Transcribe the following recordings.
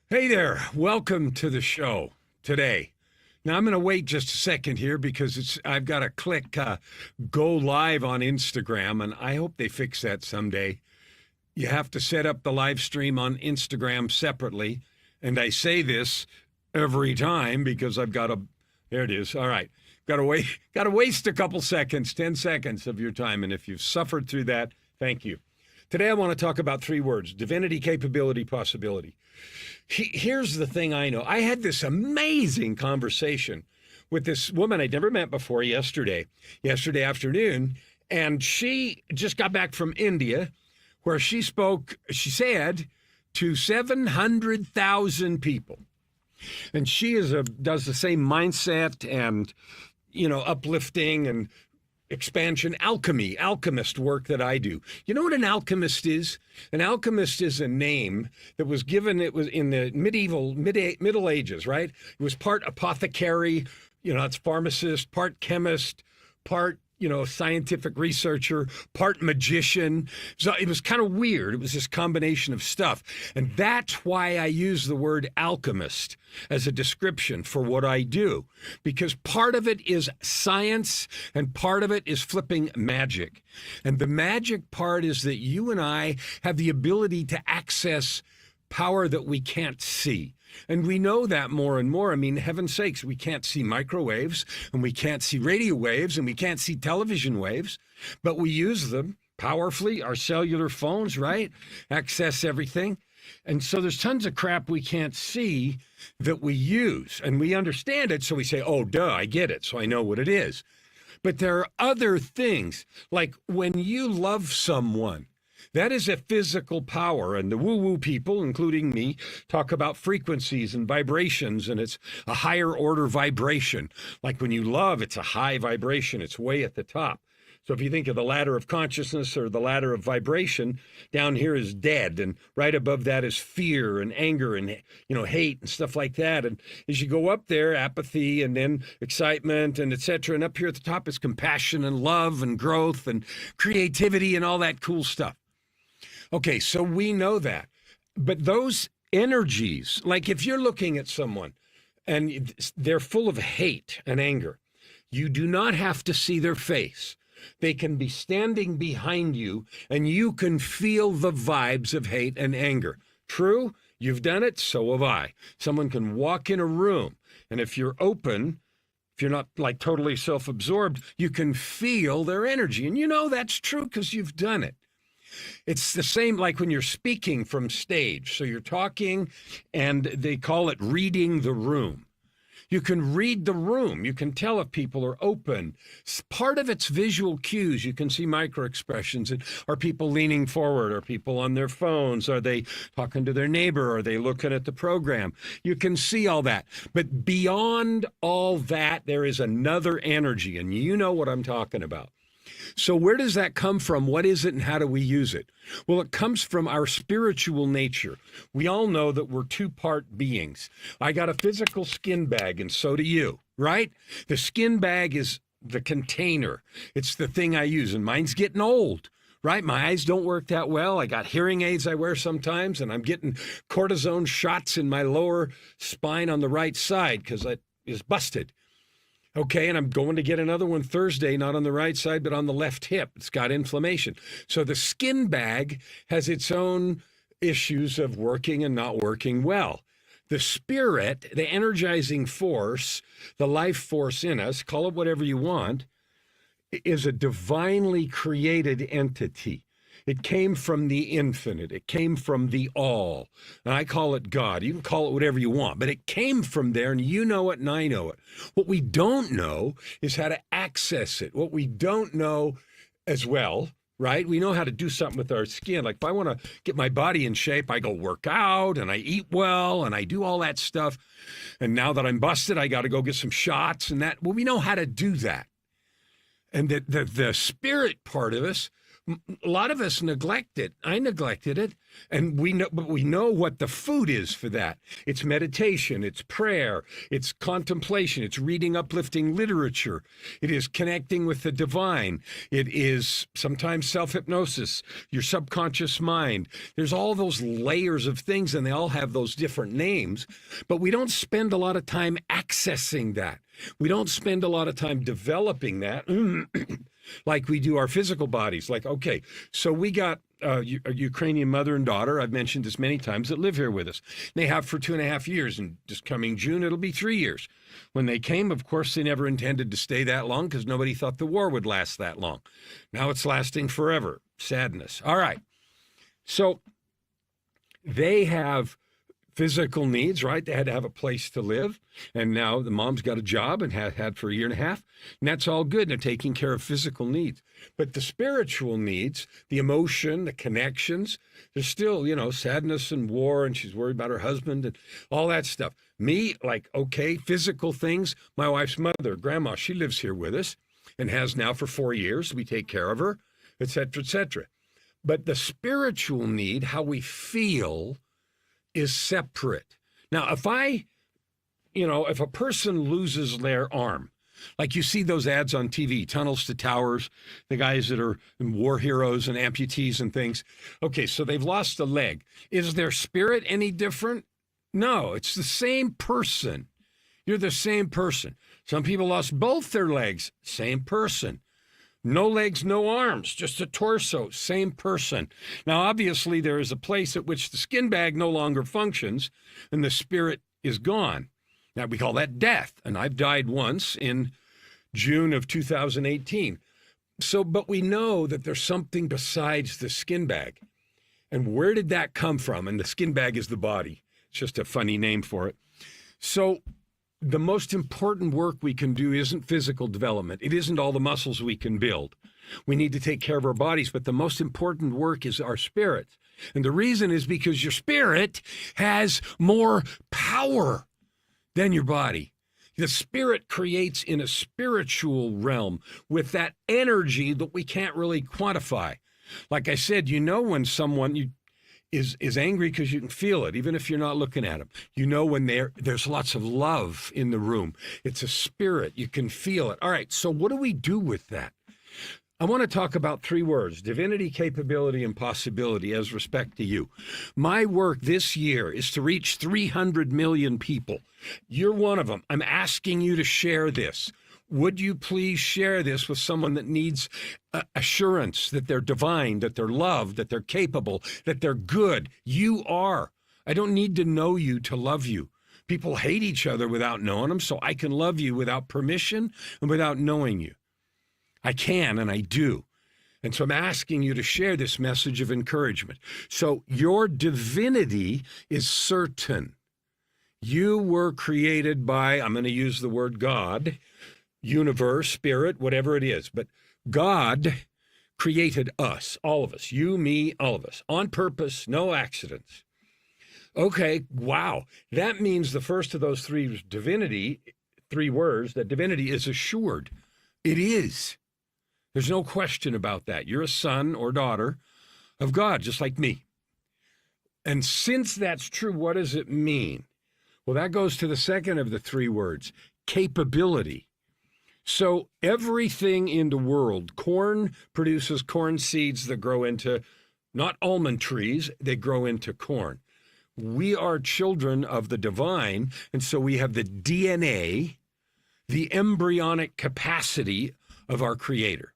Hey there, welcome to the show today. Now I'm going to wait just a second here because I've got to click go live on Instagram, and I hope they fix that someday. You have to set up the live stream on Instagram separately, and I say this every time because I've got to. There it is. All right, got to waste a couple seconds, 10 seconds of your time, and if you've suffered through that, thank you. Today I want to talk about three words: divinity, capability, possibility. Here's the thing I know. I had this amazing conversation with this woman I'd never met before yesterday afternoon, and she just got back from India where she spoke, she said, to 700,000 people. And she does the same mindset and, uplifting and expansion, alchemist work that I do. You know what an alchemist is? An alchemist is a name that was given, it was in the Middle Ages, right? It was part apothecary, it's pharmacist, part chemist, part scientific researcher, part magician. So it was kind of weird. It was this combination of stuff. And that's why I use the word alchemist as a description for what I do, because part of it is science and part of it is flipping magic. And the magic part is that you and I have the ability to access power that we can't see. And we know that more and more. I mean, heaven's sakes, we can't see microwaves and we can't see radio waves and we can't see television waves, but we use them powerfully, our cellular phones, right? Access everything. And so there's tons of crap we can't see that we use and we understand it. So we say, oh, duh, I get it. So I know what it is. But there are other things, like when you love someone, that is a physical power, and the woo-woo people, including me, talk about frequencies and vibrations, and it's a higher order vibration. Like when you love, it's a high vibration. It's way at the top. So if you think of the ladder of consciousness or the ladder of vibration, down here is dead, and right above that is fear and anger and hate and stuff like that. And as you go up there, apathy and then excitement and etc. And up here at the top is compassion and love and growth and creativity and all that cool stuff. Okay, so we know that. But those energies, like if you're looking at someone and they're full of hate and anger, you do not have to see their face. They can be standing behind you and you can feel the vibes of hate and anger. True? You've done it, so have I. Someone can walk in a room, and if you're open, if you're not like totally self-absorbed, you can feel their energy. And that's true because you've done it. It's the same like when you're speaking from stage. So you're talking and they call it reading the room. You can read the room. You can tell if people are open. Part of it's visual cues. You can see micro expressions. Are people leaning forward? Are people on their phones? Are they talking to their neighbor? Are they looking at the program? You can see all that. But beyond all that, there is another energy, and you know what I'm talking about. So where does that come from? What is it and how do we use it? Well, it comes from our spiritual nature. We all know that we're two-part beings. I got a physical skin bag and so do you, right? The skin bag is the container. It's the thing I use, and mine's getting old. Right? My eyes don't work that well. I got hearing aids I wear sometimes, and I'm getting cortisone shots in my lower spine on the right side because it is busted. Okay, and I'm going to get another one Thursday, not on the right side, but on the left hip. It's got inflammation. So the skin bag has its own issues of working and not working well. The spirit, the energizing force, the life force in us, call it whatever you want, is a divinely created entity. It came from the infinite. It came from the all. And I call it God. You can call it whatever you want, but it came from there, and you know it and I know it. What we don't know is how to access it. What we don't know as well, right? We know how to do something with our skin. Like if I want to get my body in shape, I go work out and I eat well and I do all that stuff. And now that I'm busted, I got to go get some shots and that. Well, we know how to do that. And the spirit part of us A lot of us neglect it. I neglected it. And but we know what the food is for that. It's meditation, it's prayer, it's contemplation, it's reading uplifting literature. It is connecting with the divine. It is sometimes self-hypnosis, your subconscious mind. There's all those layers of things, and they all have those different names. But we don't spend a lot of time accessing that. We don't spend a lot of time developing that. Like we do our physical bodies. Like, okay, so we got a Ukrainian mother and daughter, I've mentioned this many times, that live here with us. They have for 2.5 years, and just coming June, it'll be 3 years. When they came, of course, they never intended to stay that long because nobody thought the war would last that long. Now it's lasting forever. Sadness. All right. So they have physical needs, right? They had to have a place to live. And now the mom's got a job and had for 1.5 years. And that's all good. They're taking care of physical needs. But the spiritual needs, the emotion, the connections, there's still, sadness and war, and she's worried about her husband and all that stuff. Me, like, okay, physical things. My wife's mother, grandma, she lives here with us and has now for 4 years. We take care of her, et cetera, et cetera. But the spiritual need, how we feel, is separate. Now, if a person loses their arm, like you see those ads on TV, Tunnels to Towers, the guys that are war heroes and amputees and things. Okay, so they've lost a leg. Is their spirit any different? No, it's the same person. You're the same person. Some people lost both their legs, same person. No legs, no arms, just a torso, same person. Now, obviously, there is a place at which the skin bag no longer functions and the spirit is gone. Now, we call that death, and I've died once in June of 2018. But we know that there's something besides the skin bag. And where did that come from? And the skin bag is the body. It's just a funny name for it. So the most important work we can do isn't physical development. It isn't all the muscles we can build. We need to take care of our bodies, but the most important work is our spirits. And the reason is because your spirit has more power than your body. The spirit creates in a spiritual realm with that energy that we can't really quantify. Like I said, when someone is angry because you can feel it, even if you're not looking at them. When there's lots of love in the room. It's a spirit. You can feel it. All right, so what do we do with that? I want to talk about 3 words: divinity, capability, and possibility as respect to you. My work this year is to reach 300 million people. You're one of them. I'm asking you to share this. Would you please share this with someone that needs assurance that they're divine, that they're loved, that they're capable, that they're good? You are. I don't need to know you to love you. People hate each other without knowing them, so I can love you without permission and without knowing you. I can, and I do. And so I'm asking you to share this message of encouragement. So your divinity is certain. You were created by, I'm going to use the word God, universe, spirit, whatever it is. But God created us, all of us, you, me, all of us, on purpose, no accidents. Okay, wow. That means the first of those 3 words, that divinity is assured. It is. There's no question about that. You're a son or daughter of God, just like me. And since that's true, what does it mean? Well, that goes to the second of the 3 words, capability. So everything in the world, corn produces corn seeds that grow into not almond trees, they grow into corn. We are children of the divine, and so we have the DNA, the embryonic capacity of our Creator.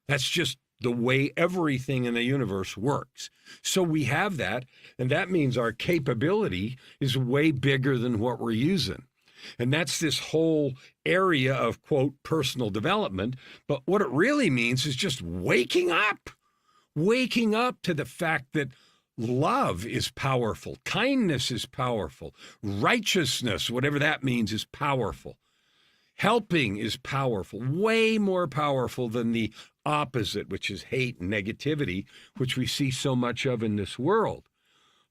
That's just the way everything in the universe works. So we have that, and that means our capability is way bigger than what we're using. And that's this whole area of, quote, personal development. But what it really means is just waking up to the fact that love is powerful, kindness is powerful, righteousness, whatever that means, is powerful. Helping is powerful, way more powerful than the opposite, which is hate and negativity, which we see so much of in this world.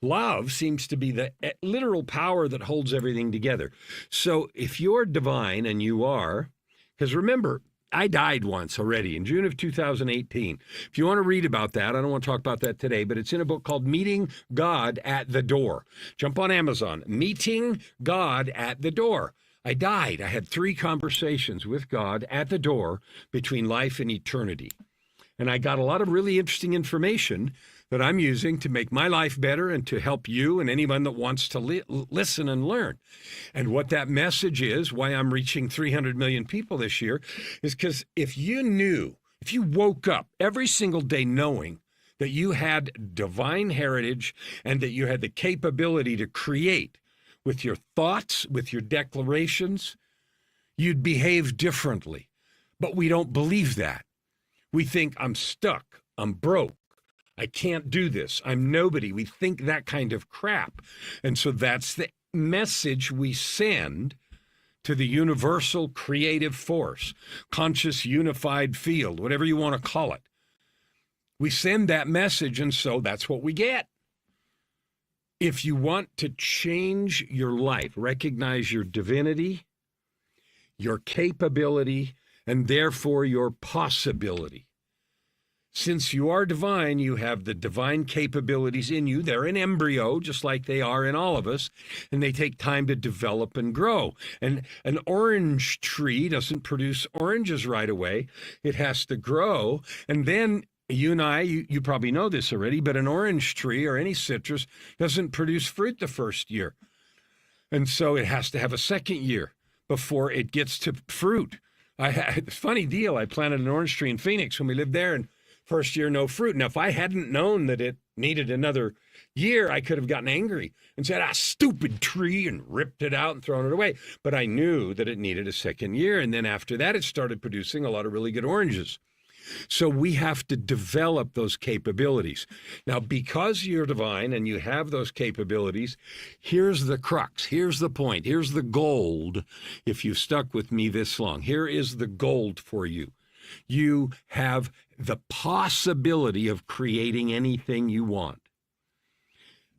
Love seems to be the literal power that holds everything together. So if you're divine, and you are, because remember, I died once already in June of 2018. If you want to read about that, I don't want to talk about that today, but it's in a book called Meeting God at the Door. Jump on Amazon. Meeting God at the Door. I died. I had 3 conversations with God at the door between life and eternity. And I got a lot of really interesting information that I'm using to make my life better and to help you and anyone that wants to listen and learn. And what that message is, why I'm reaching 300 million people this year, is because if you woke up every single day knowing that you had divine heritage and that you had the capability to create with your thoughts, with your declarations, you'd behave differently. But we don't believe that. We think I'm stuck, I'm broke, I can't do this, I'm nobody. We think that kind of crap. And so that's the message we send to the universal creative force, conscious unified field, whatever you want to call it. We send that message, and so that's what we get. If you want to change your life, recognize your divinity, your capability, and therefore your possibility. Since you are divine, you have the divine capabilities in you. They're in embryo, just like they are in all of us, and they take time to develop and grow. And an orange tree doesn't produce oranges right away. It has to grow, and then you and I, you probably know this already, but an orange tree or any citrus doesn't produce fruit the first year. And so it has to have a second year before it gets to fruit. I had a funny deal. I planted an orange tree in Phoenix when we lived there, and first year, no fruit. Now, if I hadn't known that it needed another year, I could have gotten angry and said, stupid tree, and ripped it out and thrown it away. But I knew that it needed a second year. And then after that, it started producing a lot of really good oranges. So we have to develop those capabilities. Now, because you're divine and you have those capabilities, here's the crux. Here's the point. Here's the gold. If you've stuck with me this long, here is the gold for you. You have the possibility of creating anything you want.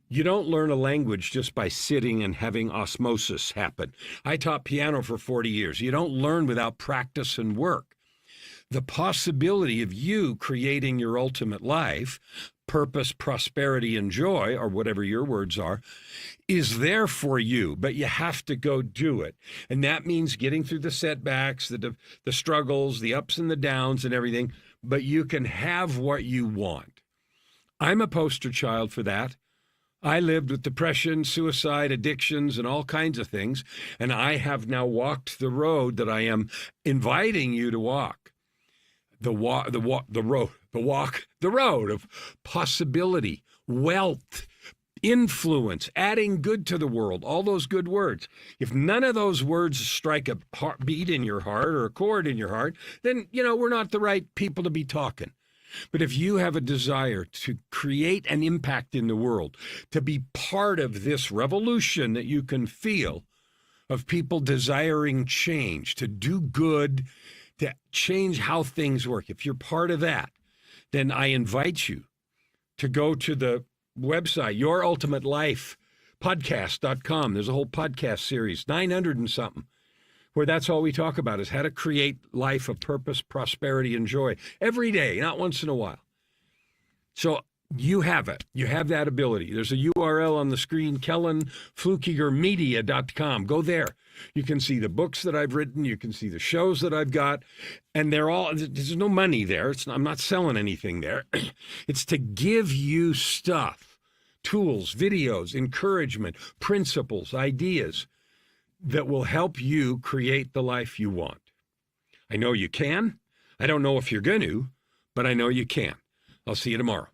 You don't learn a language just by sitting and having osmosis happen. I taught piano for 40 years. You don't learn without practice and work. The possibility of you creating your ultimate life, purpose, prosperity, and joy, or whatever your words are, is there for you, but you have to go do it. And that means getting through the setbacks, the struggles, the ups and the downs and everything, but you can have what you want. I'm a poster child for that. I lived with depression, suicide, addictions, and all kinds of things, and I have now walked the road that I am inviting you to walk. The road of possibility, wealth, influence, adding good to the world, all those good words. If none of those words strike a heartbeat in your heart or a chord in your heart, then, we're not the right people to be talking. But if you have a desire to create an impact in the world, to be part of this revolution that you can feel of people desiring change, to do good, to change how things work, if you're part of that, then I invite you to go to the website, yourultimatelifepodcast.com. There's a whole podcast series, 900 and something, where that's all we talk about is how to create life of purpose, prosperity, and joy every day, not once in a while. So you have it. You have that ability. There's a URL on the screen, KellenFlukigerMedia.com. Go there. You can see the books that I've written. You can see the shows that I've got. And there's no money there. I'm not selling anything there. It's to give you stuff, tools, videos, encouragement, principles, ideas that will help you create the life you want. I know you can. I don't know if you're going to, but I know you can. I'll see you tomorrow.